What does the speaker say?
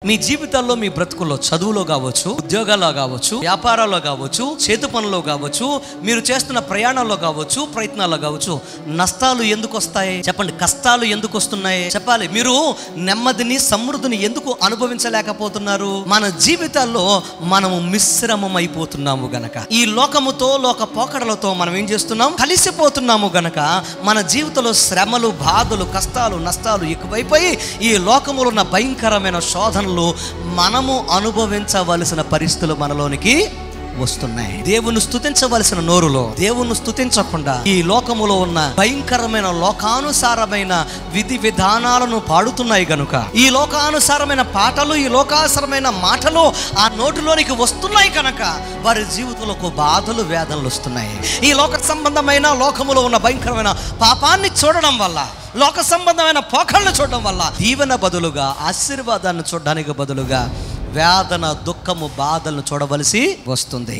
మీ జీవితాల్లో, మీ బ్రతుకుల్లో, చదువులో కావచ్చు, ఉద్యోగాల్లో కావచ్చు, వ్యాపారాల్లో కావచ్చు, చేతు పనుల్లో కావచ్చు, మీరు చేస్తున్న ప్రయాణాల్లో కావచ్చు, ప్రయత్నాల్లో కావచ్చు, నష్టాలు ఎందుకు వస్తాయి చెప్పండి? కష్టాలు ఎందుకు వస్తున్నాయి చెప్పాలి? మీరు నెమ్మదిని, సమృద్ధిని ఎందుకు అనుభవించలేకపోతున్నారు? మన జీవితాల్లో మనము మిశ్రమం అయిపోతున్నాము గనక, ఈ లోకముతో, లోక పోకడలతో మనం ఏం చేస్తున్నాం? కలిసిపోతున్నాము గనక మన జీవితంలో శ్రమలు, బాధలు, కష్టాలు, నష్టాలు ఎక్కువైపోయి ఈ లోకములో ఉన్న భయంకరమైన శోధనలు మనము అనుభవించవలసిన పరిస్థితులు మనలోనికి వస్తున్నాయి. దేవుని స్తుతించవలసిన నోరులో దేవుని స్తుతించకుండా ఈ లోకములో ఉన్న భయంకరమైన లోకానుసారమైన విధి విధానాలను పాడుతున్నాయి గనుక, ఈ లోకానుసారమైన పాటలు, ఈ లోకానుసారమైన మాటలు ఆ నోటిలోనికి వస్తున్నాయి కనుక వారి జీవితంలో బాధలు, వేదనలు వస్తున్నాయి. ఈ లోక సంబంధమైన, లోకములో ఉన్న భయంకరమైన పాపాన్ని చూడడం వల్ల, లోక సంబంధమైన పోకళ్ళను చూడడం వల్ల దీవెన బదులుగా, ఆశీర్వాదాన్ని చూడడానికి బదులుగా వేదన, దుఃఖము, బాధలను చూడవలసి వస్తుంది.